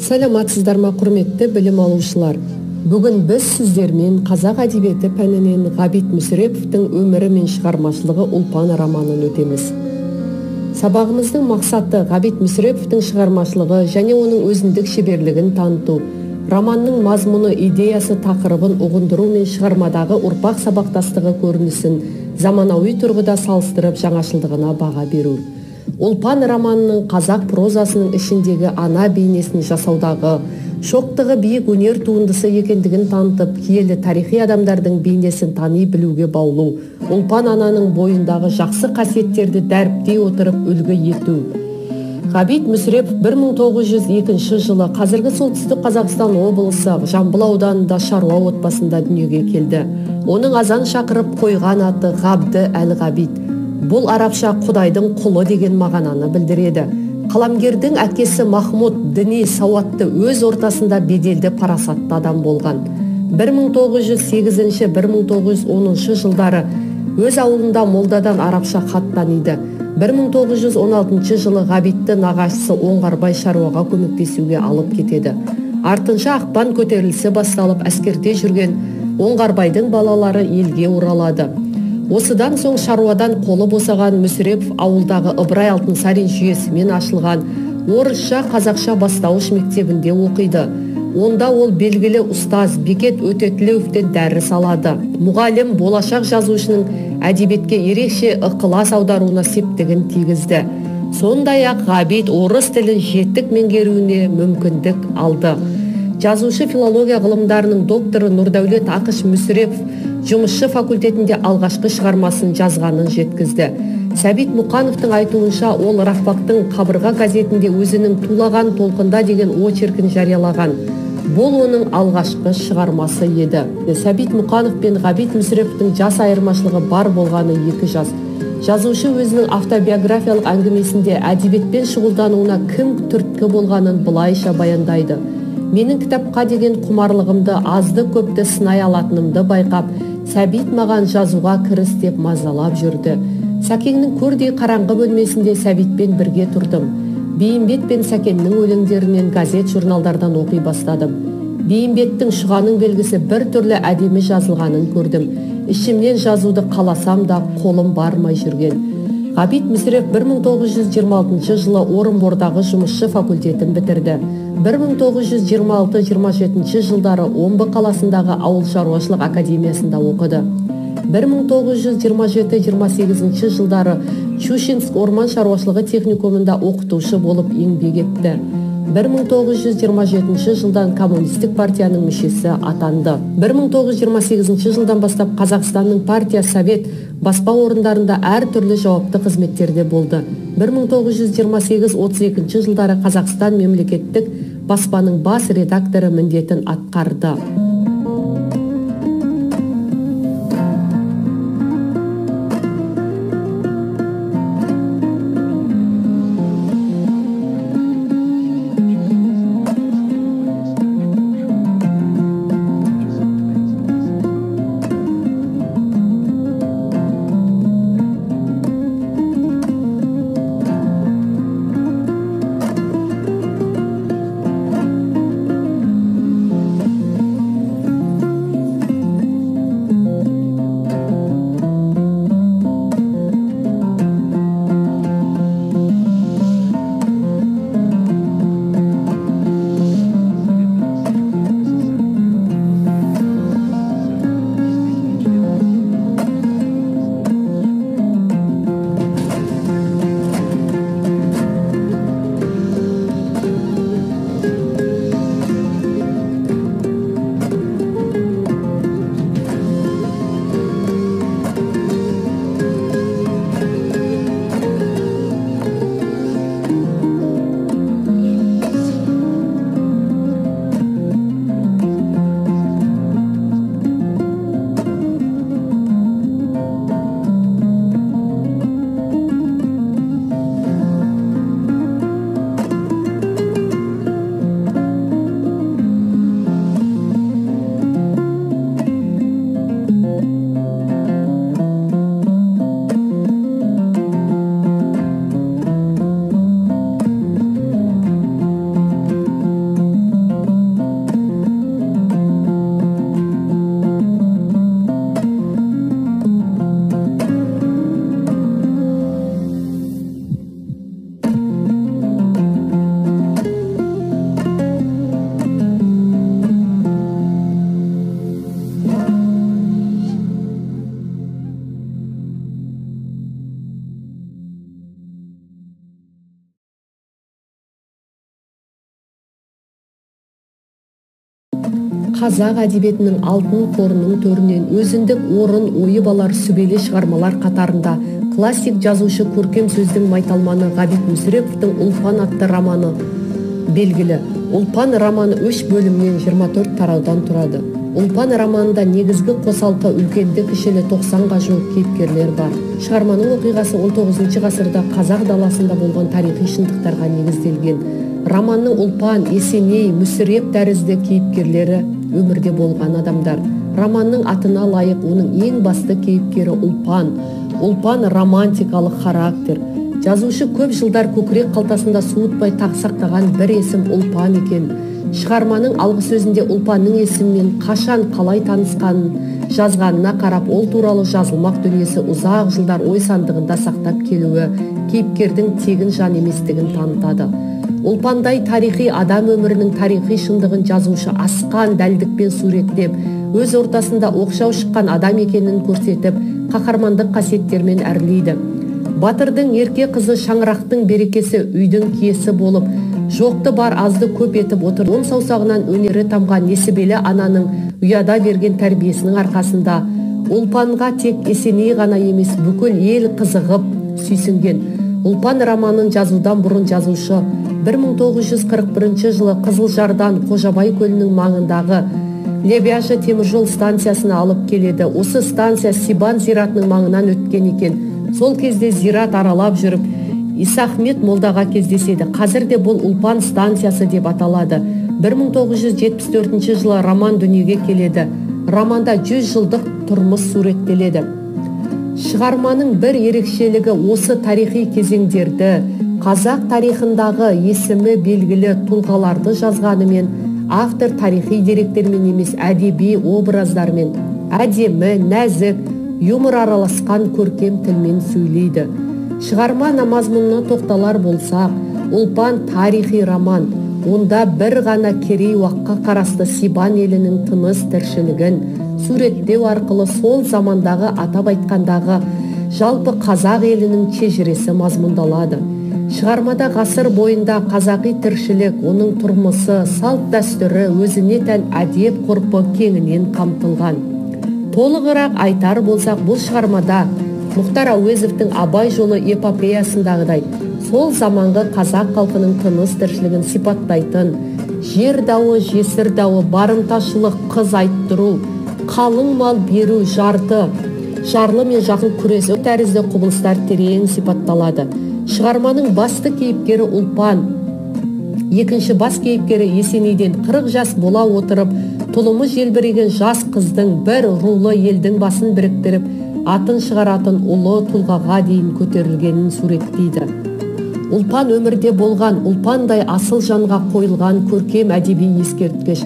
Саламатсыздарма, құрметті білім алушылар. Бүгін біз сіздермен қазақ әдебиеті пәнінен Ғабит Мүсіреповтің өмірі мен шығармашылығы ұлпан романын өтеміз. Сабағымыздың мақсаты Ғабит Мүсіреповтің шығармашылығы және оның өзіндік шеберлігін таныту, романның мазмұны, идеясы, тақырыбын ұғындыру мен шығармадағы ұрпақ сабақтастығы көрінісін заманауи тұрғыда салыстырып жаңашылдығына баға беру. Ұлпан романының қазақ прозасының ішіндегі ана бейнесін жасаудағы шоқтығы биік өнер туындысы екендігін танытып, киелі тарихи адамдардың бейнесін тани білуге баулу, Ұлпан ананың бойындағы жақсы қасиеттерді дәріптей отырып үлгі ету. Ғабит Мүсірепов 1902 жылы қазіргі солтүстік Қазақстан облысы Жамбыл ауданында шаруа отбасында дүниеге келді. Оның азан шақырып қойған аты Ғабды әл-Ғабит. Бұл арабша Құдайдың құлы деген мағынаны білдіреді. Қаламгердің әкесі Махмуд діни сауатты, өз ортасында беделді парасатты адам болған. 1908-1910 жылдары өз ауылында молдадан арабша хат таниды. 1916 жылы Ғабитті нағашысы Оңғарбай шаруаға көмектесуге алып кетеді. Артынша ақпан көтерілісі басталып, әскерде жүрген Оңғарбайдың балалары елге оралады. Осыдан соң шаруадан қолы босаған Мүсірепов ауылдағы Ыбырай Алтынсарин жүйесімен ашылған орысша қазақша бастауыш мектебінде оқиды. Онда ол белгілі ұстаз Бекет Өтетілеуовтен дәріс алады. Мұғалім болашақ жазушының әдебиетке ерекше ықылас аударуына септігін тигізді. Сондай-ақ Ғабит орыс тілін жетік меңгеруіне мүмкіндік алды. Жазушы филология ғылымдарының докторы Нұрдәулет Ақыш Мүсірепов жұмысшы факультетінде алғашқы шығармасын жазғанын жеткізді. Сәбит Мұқановтың айтуынша, ол Рафбақтың Қабырға газетінде өзінің Тулаған толқында деген очеркін жариялаған. Бұл оның алғашқы шығармасы еді. Сәбит Мұқанов пен Ғабит Мүсіреповтің жас айырмашылығы бар болғаны 2 жас. Жазушы өзінің автобиографиялық әңгімесінде әдебиетпен шұғылдануына кім түрткі болғанын былайша баяндайды. Менің кітапқа деген құмарлығымды, азды көпті сынай алатынымды байқап, Сәбит маған жазуға кіріс деп мазалап жүрді. Сәкеннің көрдей қараңғы бөлмесінде Сәбитпен бірге тұрдым. Бейімбет пен Сәкеннің өлеңдерінен газет журналдардан оқи бастадым. Бейімбеттің Шұғаның белгісі бір түрлі әдемі жазылғанын көрдім. Ішімнен жазуды қаласам да қолым бармай жүрген. Ғабит Мүсірепов 1926 жылы Орынбордағы жұмысшы факультетін бітірді. 1926-27 жылдары Омбы қаласындағы ауыл шаруашылық академиясында оқыды. 1927-28 жылдары Щучинск орман шаруашылығы техникумында оқытушы болып еңбек етті. 1927 жылдан коммунистік партияның мүшесі атанды. 1928 жылдан бастап Қазақстанның партия совет баспа орындарында әр түрлі жауапты қызметтерде болды. 1928-32 жылдары Қазақстан мемлекеттік баспаның бас редакторы міндетін атқарды. қазақ әдебиетінің алтын қорының төрінен өзіндік орын ойып алар сүбелі шығармалар қатарында классик жазушы көркем сөздің майталманы Ғабит Мүсіреповтің «Ұлпан» атты романы белгілі. «Ұлпан» романы 3 бөлімнен 24 тараудан тұрады. «Ұлпан» романында негізгі қосалқы үлкенді кішілі 90-ға жуық кейіпкерлер бар. Шығарманың оқиғасы 19 ғасырда қазақ даласында болған тарихи шындықтарға негізделген. Романның Ұлпан, Есеней, Мүсіреп тәрізді кейіпкерлері өмірде болған адамдар. Романның атына лайық оның ең басты кейіпкері Ұлпан. Ұлпан романтикалық характер. Жазушы көп жылдар көкірек қалтасында суытпай сақтаған бір есім Ұлпан екен. Шығарманың алғы сөзінде Ұлпанның есімімен қашан қалай танысқанын жазғанына қарап, ол туралы жазылмақ дүниесі ұзақ жылдар ой сандығында сақтап келуі кейіпкердің тегін жан еместігін танытады. Ұлпандай тарихи адам өмірінің тарихи шындығын жазушы асқан дәлдікпен суреттеп, өз ортасында оқшау шыққан адам екенін көрсетіп, қаһармандық қасиеттермен әрлейді. Батырдың ерке қызы шаңырақтың берекесі, үйдің киесі болып, жоқты бар азды көп етіп отыр. Он саусағынан өнері тамған несібелі ананың ұяда берген тәрбиесінің арқасында Ұлпанға тек Есеней ғана емес, бүкіл ел қызығып сүйсінген. Ұлпан романын жазудан бұрын жазушы 1941 жылы Қызылжардан Қожабай көлінің маңындағы Лебяжі теміржол станциясына алып келеді. Осы станция Сибан зиратының маңынан өткен екен. Сол кезде зират аралап жүріп, Исахмет молдаға кездеседі. Қазірде бұл Ұлпан станциясы деп аталады. 1974 жылы роман дүниеге келеді. Романда 100 жылдық тұрмыс суреттеледі. Шығарманың бір ерекшелігі осы тарихи кезеңдерді, қазақ тарихындағы есімі белгілі тұлғаларды жазғанымен, автор тарихи деректермен емес, әдеби образдармен, әдемі, нәзік, юмор араласқан көркем тілмен сөйлейді. Шығарма мазмұнына тоқталар болсақ, Ұлпан тарихи роман. Онда бір ғана керей уаққа қарасты Сибан елінің тыныс тіршілігін суреттеу арқылы сол замандағы, атап айтқандағы жалпы қазақ елінің шежіресі мазмұндалады. Шығармада ғасыр бойында қазақи тіршілік, оның тұрмысы, салт дәстүрі, өзіне тән әдеп ғұрпы кеңінен қамтылған. Толығырақ айтар болсақ, бұл шығармада Мұхтар Әуезовтің Абай жолы эпопеясындағыдай сол заманғы қазақ халқының тыныс тіршілігін сипаттайтын жер дауы, жесір дауы, барымташылық, қыз айттыру, қалың мал беру, жарлы мен жақын күресі тәрізді құбылыстар терең сипатталады. Шығарманың басты кейіпкері Ұлпан, екінші бас кейіпкері Есенейден 40 жас бола отырып, тұлымы желбіреген жас қыздың бір рулы елдің басын біріктіріп, атын шығаратын ұлы тұлғаға дейін көтерілгенін суреттейді. Ұлпан өмірде болған, Ұлпандай асыл жанға қойылған көркем әдеби ескерткіш.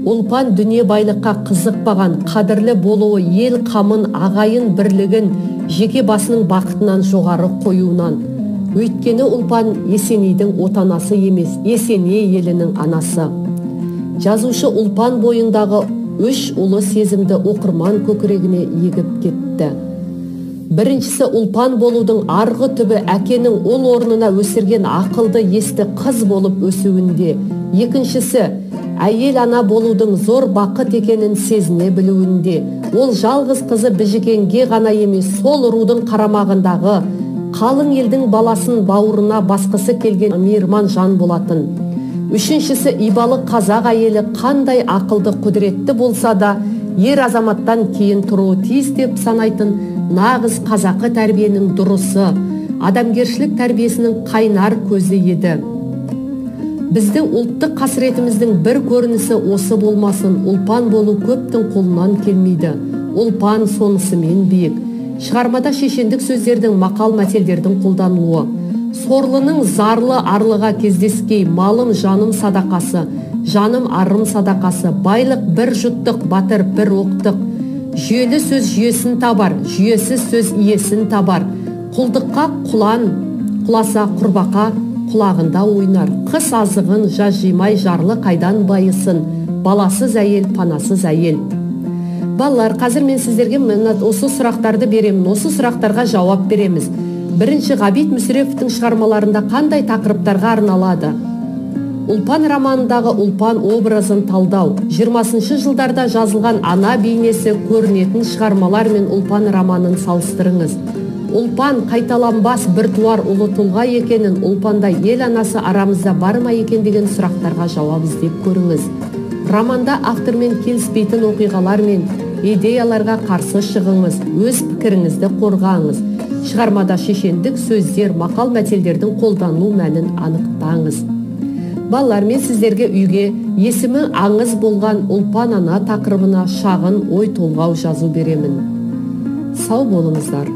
Ұлпан дүние байлыққа қызықпаған, қадірлі болуы ел қамын, ағайын бірлігін, жеке басының бақытынан жоғары қоюынан. Өйткені Ұлпан Есенейдің отанасы емес, Есеней елінің анасы. Жазушы Ұлпан бойындағы 3 ұлы сезімді оқырман көкірегіне егіп кетті. Біріншісі Ұлпан болудың арғы түбі әкенің ол орнына өсірген ақылды есті қыз болып өсуінде. Екіншісі әйел ана болудың зор бақыт екенін сезіне білуінде. Ол жалғыз қызы Біжікенге ғана емес, сол рудың қарамағындағы қалың елдің баласын бауырына басқысы келген мейірман жан болатын. Үшіншісі ибалы қазақ әйелі қандай ақылды құдіретті болса да, ер азаматтан кейін тұруы тиіс деп санайтын нағыз қазақы тәрбиенің дұрысы, адамгершілік тәрбиесінің қайнар көзі еді. Біздің ұлттық қасіретіміздің бір көрінісі осы болмасын, Ұлпан болу көптің қолынан келмейді. Ұлпан сонысымен биік. Шығармада шешендік сөздердің, мақал мәтелдердің қолдануы. Сорлының зарлы арлыға кездескей, малым жаным садақасы, жаным арым садақасы, байлық бір жұттық, батыр бір оқтық. Жүйелі сөз жүйесін табар, жүйесіз сөз иесін табар. Құлдыққа құлан, құласа құрбақа құлағында ойнар. Қыс азығын жаз жимай, жарлы қайдан байысын, баласыз әйел, панасыз әйел. Балалар, қазір мен сіздерге осы сұрақтарды беремін, осы сұрақтарға жауап береміз. Бірінші, Ғабит Мүсіреповтің шығармаларында қандай тақырыптарға арналады? Ұлпан романындағы Ұлпан образын талдау. 20 жылдарда жазылған ана бейнесі көрінетін шығармалар мен Ұлпан романын салыстырыңыз. Ұлпан қайталанбас бір туар ұлы тұлға екенін, Ұлпанда ел анасы арамызда бар ма екен деген сұрақтарға жауап іздеп көріңіз. Романда автормен келіспейтін оқиғалар мен идеяларға қарсы шығыңыз, өз пікіріңізді қорғаңыз. Шығармада шешендік сөздер, мақал мәтелдердің қолданылу мәнін анықтаңыз. Балалар, мен сіздерге үйге есімі аңыз болған Ұлпан ана тақырыбына шағын ой толғау жазу беремін. Сау болыңыздар.